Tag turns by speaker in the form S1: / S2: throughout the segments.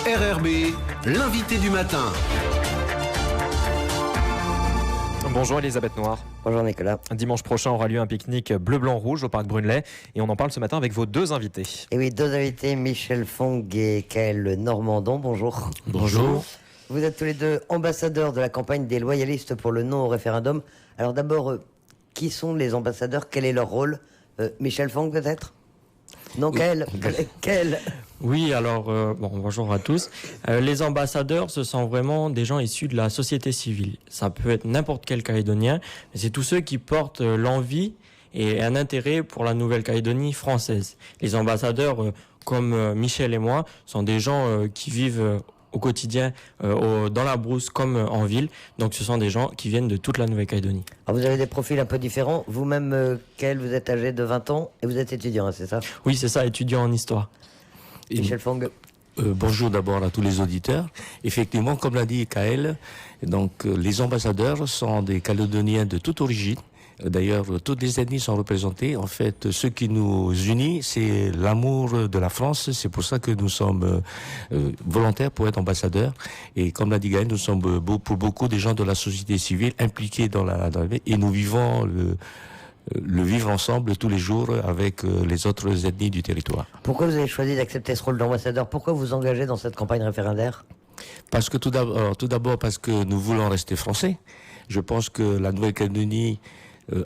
S1: RRB, l'invité du matin.
S2: Bonjour Elisabeth Noir.
S3: Bonjour Nicolas.
S2: Dimanche prochain aura lieu un pique-nique bleu-blanc-rouge au parc Brunelay et on en parle ce matin avec vos deux invités.
S3: Et oui, deux invités, Michel Fong et Kaël Normandon. Bonjour.
S4: Bonjour.
S3: Vous êtes tous les deux ambassadeurs de la campagne des loyalistes pour le non au référendum. Alors d'abord, qui sont les ambassadeurs? Quel est leur rôle? Michel Fong peut-être? Non, Kaël. Kaël.
S4: Oui, alors, bonjour à tous. Les ambassadeurs, ce sont vraiment des gens issus de la société civile. Ça peut être n'importe quel Calédonien, mais c'est tous ceux qui portent l'envie et un intérêt pour la Nouvelle-Calédonie française. Les ambassadeurs, comme Michel et moi, sont des gens qui vivent au quotidien dans la brousse comme en ville. Donc ce sont des gens qui viennent de toute la Nouvelle-Calédonie.
S3: Alors vous avez des profils un peu différents. Vous-même, Kaël, vous êtes âgé de 20 ans et vous êtes étudiant, c'est ça?
S4: Oui, c'est ça, étudiant en histoire.
S3: Michel Fong.
S5: Bonjour d'abord à tous les auditeurs. Effectivement, comme l'a dit Kaël, donc les ambassadeurs sont des Calédoniens de toute origine. D'ailleurs, toutes les ethnies sont représentées. En fait, ce qui nous unit, c'est l'amour de la France. C'est pour ça que nous sommes volontaires pour être ambassadeurs. Et comme l'a dit Gaël, nous sommes pour beaucoup des gens de la société civile impliqués dans la vie. Et nous vivons le vivre ensemble tous les jours avec les autres ethnies du territoire.
S3: Pourquoi vous avez choisi d'accepter ce rôle d'ambassadeur? Pourquoi vous engagez dans cette campagne référendaire?
S5: Parce que tout d'abord parce que nous voulons rester français. Je pense que la Nouvelle-Calédonie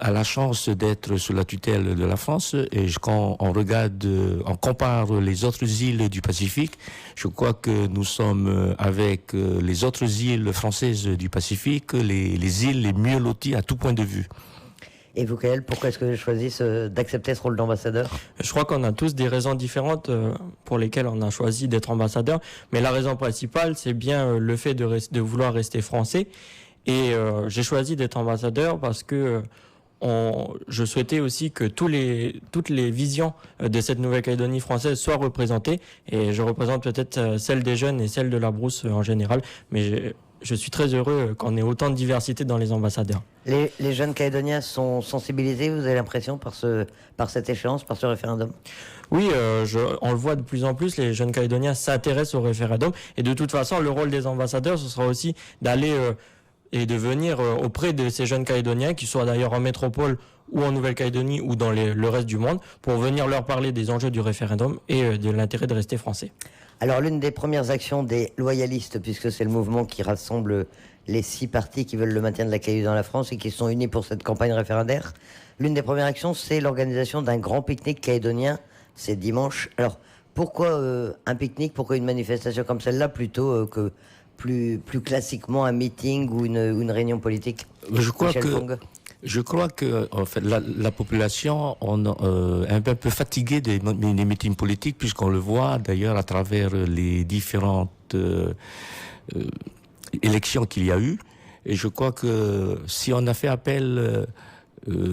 S5: a la chance d'être sous la tutelle de la France, et quand on regarde, on compare les autres îles du Pacifique, je crois que nous sommes avec les autres îles françaises du Pacifique, les îles les mieux loties à tout point de vue.
S3: Et vous, Kaël, pourquoi est-ce que vous avez choisi d'accepter ce rôle d'ambassadeur?
S4: Je crois qu'on a tous des raisons différentes pour lesquelles on a choisi d'être ambassadeur, mais la raison principale, c'est bien le fait de vouloir rester français. Et j'ai choisi d'être ambassadeur parce que je souhaitais aussi que toutes les visions de cette Nouvelle-Calédonie française soient représentées. Et je représente peut-être celle des jeunes et celle de la brousse en général, mais je suis très heureux qu'on ait autant de diversité dans les ambassadeurs.
S3: Les jeunes Calédoniens sont sensibilisés, vous avez l'impression, par cette échéance, par ce référendum?
S4: Oui, on le voit de plus en plus, les jeunes Calédoniens s'intéressent au référendum. Et de toute façon, le rôle des ambassadeurs, ce sera aussi d'aller et de venir auprès de ces jeunes Calédoniens, qui soient d'ailleurs en métropole ou en Nouvelle-Calédonie ou dans le reste du monde, pour venir leur parler des enjeux du référendum et de l'intérêt de rester français.
S3: Alors l'une des premières actions des loyalistes, puisque c'est le mouvement qui rassemble les 6 partis qui veulent le maintien de la CAIU dans la France et qui sont unis pour cette campagne référendaire, l'une des premières actions, c'est l'organisation d'un grand pique-nique calédonien, c'est dimanche. Alors pourquoi un pique-nique, pourquoi une manifestation comme celle-là plutôt que plus classiquement un meeting ou une réunion politique?
S5: Je crois que en fait, la population est un peu fatiguée des meetings politiques, puisqu'on le voit d'ailleurs à travers les différentes élections qu'il y a eu. Et je crois que si on a fait appel,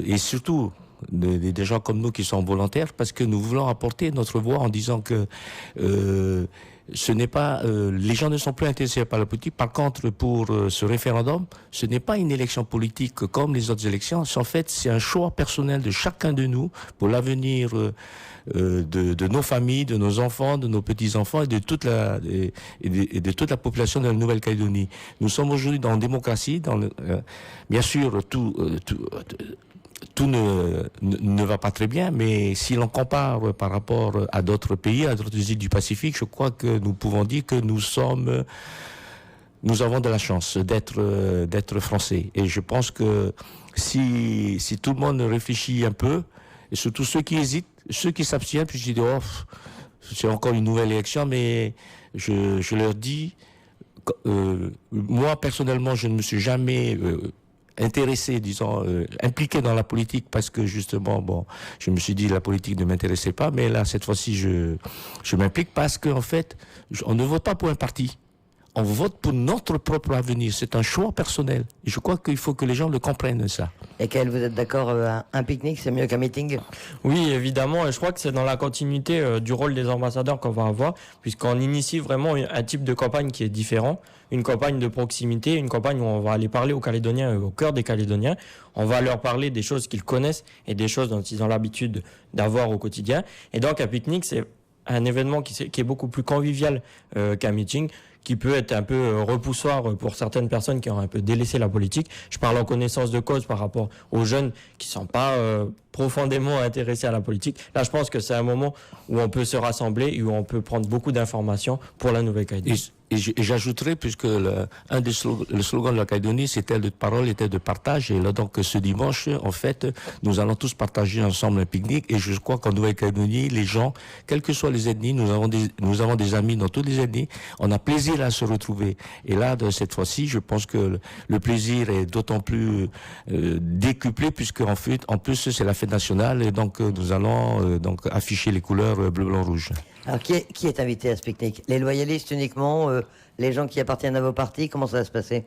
S5: et surtout des gens comme nous qui sont volontaires, parce que nous voulons apporter notre voix en disant que ce n'est pas les gens ne sont plus intéressés par la politique. Par contre, pour ce référendum, ce n'est pas une élection politique comme les autres élections. En fait, c'est un choix personnel de chacun de nous pour l'avenir de nos familles, de nos enfants, de nos petits-enfants et de toute la population de la Nouvelle-Calédonie. Nous sommes aujourd'hui dans la démocratie. Bien sûr, tout ne va pas très bien, mais si l'on compare par rapport à d'autres pays, à d'autres îles du Pacifique, je crois que nous pouvons dire que nous avons de la chance d'être français. Et je pense que si tout le monde réfléchit un peu, et surtout ceux qui hésitent, ceux qui s'abstiennent, puis je dis c'est encore une nouvelle élection, mais je leur dis, moi personnellement, je ne me suis jamais intéressé, impliqué dans la politique, parce que justement, je me suis dit la politique ne m'intéressait pas, mais là cette fois-ci je m'implique parce qu'en fait on ne vote pas pour un parti, on vote pour notre propre avenir, c'est un choix personnel. Et je crois qu'il faut que les gens le comprennent, ça. Et
S3: Kaël, vous êtes d'accord, un pique-nique c'est mieux qu'un meeting?
S4: Oui, évidemment, et je crois que c'est dans la continuité du rôle des ambassadeurs qu'on va avoir, puisqu'on initie vraiment un type de campagne qui est différent, une campagne de proximité, une campagne où on va aller parler aux Calédoniens, au cœur des Calédoniens, on va leur parler des choses qu'ils connaissent et des choses dont ils ont l'habitude d'avoir au quotidien. Et donc un pique-nique, c'est un événement qui est beaucoup plus convivial qu'un meeting, qui peut être un peu repoussoir pour certaines personnes qui ont un peu délaissé la politique. Je parle en connaissance de cause par rapport aux jeunes qui sont pas profondément intéressés à la politique. Là, je pense que c'est un moment où on peut se rassembler et où on peut prendre beaucoup d'informations pour la Nouvelle-Calédonie.
S5: Et j'ajouterais, puisque un des le slogan de la Calédonie, c'était de parole, était de partage. Et là, donc, ce dimanche, en fait, nous allons tous partager ensemble un pique-nique. Et je crois qu'en Nouvelle-Calédonie, les gens, quelles que soient les ethnies, nous avons des amis dans toutes les ethnies. On a plaisir à se retrouver. Et là, de cette fois-ci, je pense que le plaisir est d'autant plus décuplé, puisque en plus, c'est la fête nationale. Et donc, nous allons donc afficher les couleurs bleu, blanc, rouge.
S3: Alors, qui est invité à ce pique-nique? Les loyalistes uniquement, les gens qui appartiennent à vos partis? Comment ça va se passer?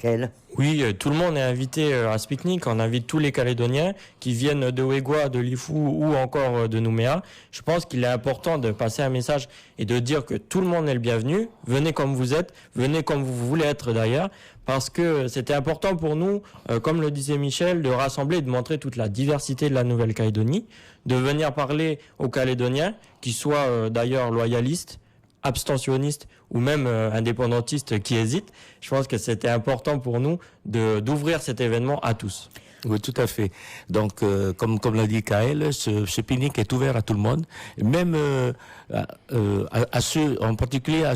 S3: Kael?
S4: Oui, tout le monde est invité à ce pique-nique. On invite tous les Calédoniens qui viennent de Ouégoua, de Lifou ou encore de Nouméa. Je pense qu'il est important de passer un message et de dire que tout le monde est le bienvenu. Venez comme vous êtes, venez comme vous voulez être d'ailleurs, parce que c'était important pour nous, comme le disait Michel, de rassembler et de montrer toute la diversité de la Nouvelle-Calédonie, de venir parler aux Calédoniens, qui soient d'ailleurs loyalistes, abstentionnistes ou même indépendantistes qui hésitent. Je pense que c'était important pour nous d'ouvrir cet événement à tous.
S5: Oui, tout à fait. Donc, comme l'a dit Kael, ce pique-nique est ouvert à tout le monde, même à ceux, en particulier à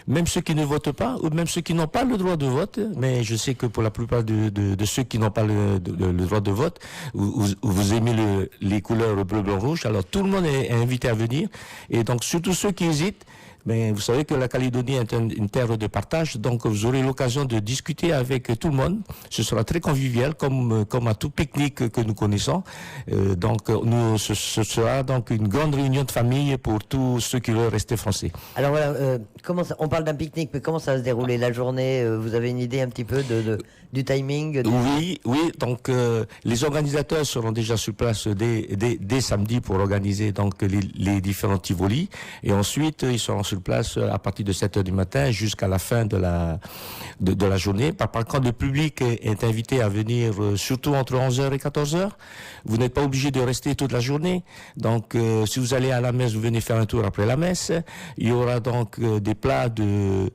S5: même ceux qui ne votent pas, ou même ceux qui n'ont pas le droit de vote. Mais je sais que pour la plupart de ceux qui n'ont pas le droit de vote, vous aimez les couleurs bleu, blanc, rouge. Alors tout le monde est invité à venir, et donc surtout ceux qui hésitent. Mais vous savez que la Calédonie est une terre de partage, donc vous aurez l'occasion de discuter avec tout le monde. Ce sera très convivial, comme à tout pique-nique que nous connaissons. Donc, ce sera donc une grande réunion de famille pour tous ceux qui veulent rester français.
S3: Alors voilà, on parle d'un pique-nique, mais comment ça va se dérouler la journée? Vous avez une idée un petit peu du timing?
S5: Oui. Donc, les organisateurs seront déjà sur place dès samedi pour organiser donc les différents Tivoli, et ensuite ils seront sur place à partir de 7h du matin jusqu'à la fin de la journée. Par contre, le public est invité à venir surtout entre 11h et 14h. Vous n'êtes pas obligé de rester toute la journée. Donc, si vous allez à la messe, vous venez faire un tour après la messe. Il y aura donc des plats de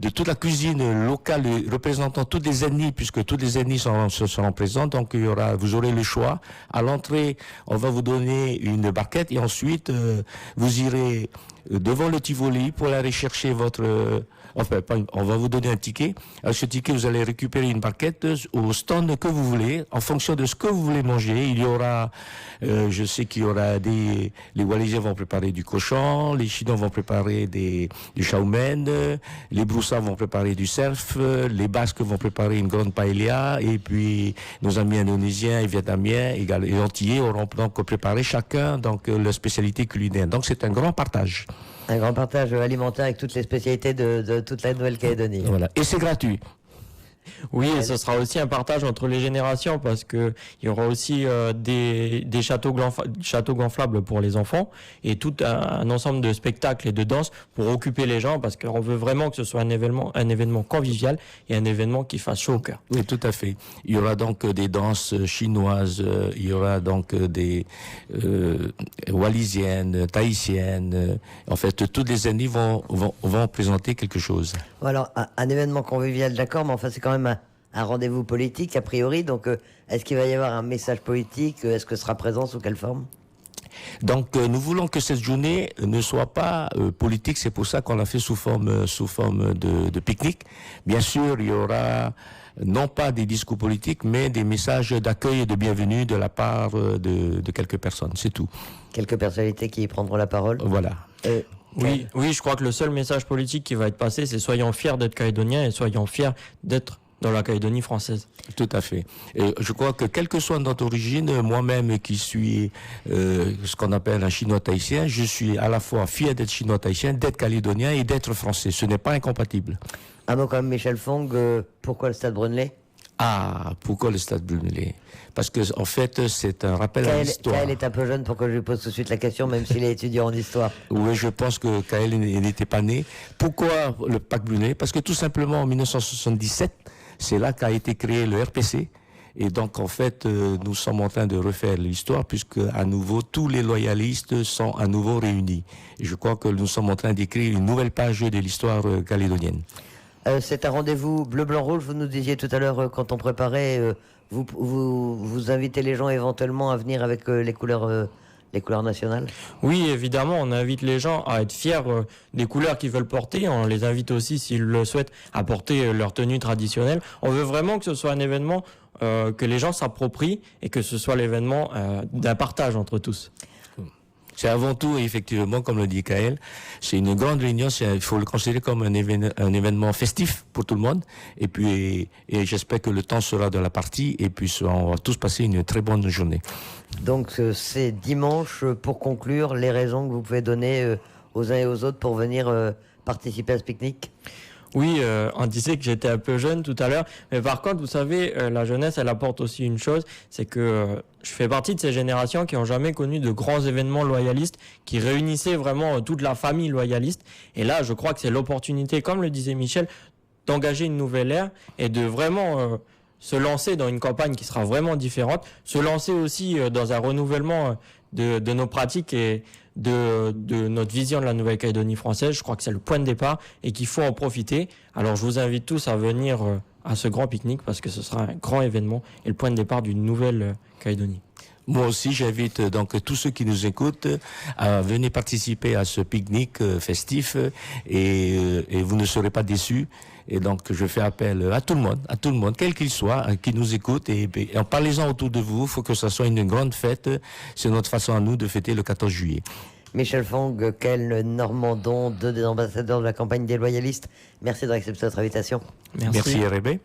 S5: toute la cuisine locale représentant toutes les ethnies, puisque toutes les ethnies seront présentes. Donc vous aurez le choix. À l'entrée, on va vous donner une barquette, et ensuite vous irez devant le Tivoli pour aller chercher on va vous donner un ticket. Avec ce ticket, vous allez récupérer une barquette au stand que vous voulez, en fonction de ce que vous voulez manger. Il y aura, je sais qu'il y aura les Wallisiens vont préparer du cochon, les Chinois vont préparer du chaoumen, les Broussards vont préparer du surf, les Basques vont préparer une grande paella, et puis nos amis indonésiens et vietnamiens et antillais auront donc préparé chacun donc leur spécialité culinaire. Donc c'est un grand partage.
S3: Un grand partage alimentaire avec toutes les spécialités de toute la Nouvelle-Calédonie.
S5: Voilà. Et c'est gratuit.
S4: Oui, et ce sera aussi un partage entre les générations, parce que il y aura aussi des châteaux gonflables pour les enfants, et tout un ensemble de spectacles et de danses pour occuper les gens, parce qu'on veut vraiment que ce soit un événement convivial et un événement qui fasse chaud au cœur.
S5: Oui, tout à fait. Il y aura donc des danses chinoises, il y aura donc des wallisiennes, tahitiennes. En fait, toutes les ethnies vont présenter quelque chose.
S3: Alors, un événement convivial, d'accord, mais enfin, c'est quand même un rendez-vous politique, a priori. Donc, est-ce qu'il va y avoir un message politique? Est-ce que ce sera présent? Sous quelle forme?
S5: Donc, nous voulons que cette journée ne soit pas politique. C'est pour ça qu'on l'a fait sous forme de pique-nique. Bien sûr, il y aura non pas des discours politiques, mais des messages d'accueil et de bienvenue de la part de quelques personnes. C'est tout. Quelques
S3: personnalités qui prendront la parole.
S5: Voilà.
S4: Oui, je crois que le seul message politique qui va être passé, c'est soyons fiers d'être calédoniens et soyons fiers d'être dans la Calédonie française.
S5: Tout à fait. Et je crois que quelle que soit notre origine, moi-même qui suis ce qu'on appelle un chinois tahitien, je suis à la fois fier d'être chinois tahitien, d'être calédonien et d'être français. Ce n'est pas incompatible.
S3: Un mot quand même, Michel Fong, pourquoi le Stade Brunelé?
S5: Pourquoi le Stade Brunelé? Parce que en fait, c'est un rappel à l'histoire.
S3: Kael est un peu jeune pour que je lui pose tout de suite la question, même s'il est étudiant en histoire.
S5: Oui, je pense que Kael n'était pas né. Pourquoi le Parc Brunelé? Parce que tout simplement, en 1977, c'est là qu'a été créé le RPC. Et donc, en fait, nous sommes en train de refaire l'histoire puisque, à nouveau, tous les loyalistes sont à nouveau réunis. Et je crois que nous sommes en train d'écrire une nouvelle page de l'histoire calédonienne.
S3: C'est un rendez-vous bleu-blanc-rouge. Vous nous disiez tout à l'heure, quand on préparait, vous invitez les gens éventuellement à venir avec les couleurs nationales.
S4: Oui, évidemment, on invite les gens à être fiers des couleurs qu'ils veulent porter. On les invite aussi, s'ils le souhaitent, à porter leur tenue traditionnelle. On veut vraiment que ce soit un événement que les gens s'approprient et que ce soit l'événement d'un partage entre tous.
S5: C'est avant tout, effectivement, comme le dit Kaël, c'est une grande réunion, il faut le considérer comme un événement festif pour tout le monde. Et puis, et j'espère que le temps sera de la partie et puis on va tous passer une très bonne journée.
S3: Donc c'est dimanche, pour conclure, les raisons que vous pouvez donner aux uns et aux autres pour venir participer à ce pique-nique.
S4: Oui, on disait que j'étais un peu jeune tout à l'heure, mais par contre, vous savez, la jeunesse, elle apporte aussi une chose, c'est que je fais partie de ces générations qui n'ont jamais connu de grands événements loyalistes, qui réunissaient vraiment toute la famille loyaliste. Et là, je crois que c'est l'opportunité, comme le disait Michel, d'engager une nouvelle ère et de vraiment se lancer dans une campagne qui sera vraiment différente, se lancer aussi dans un renouvellement de nos pratiques et de notre vision de la Nouvelle-Calédonie française. Je crois que c'est le point de départ et qu'il faut en profiter. Alors je vous invite tous à venir à ce grand pique-nique parce que ce sera un grand événement et le point de départ d'une nouvelle Calédonie.
S5: Moi aussi, j'invite donc tous ceux qui nous écoutent à venir participer à ce pique-nique festif et vous ne serez pas déçus. Et donc, je fais appel à tout le monde, quel qu'il soit, qui nous écoute et en parlez-en autour de vous. Il faut que ça soit une grande fête. C'est notre façon à nous de fêter le 14 juillet.
S3: Michel Fong, Kaël Normandon, deux des ambassadeurs de la campagne des loyalistes. Merci d'avoir accepté notre invitation.
S5: Merci RB.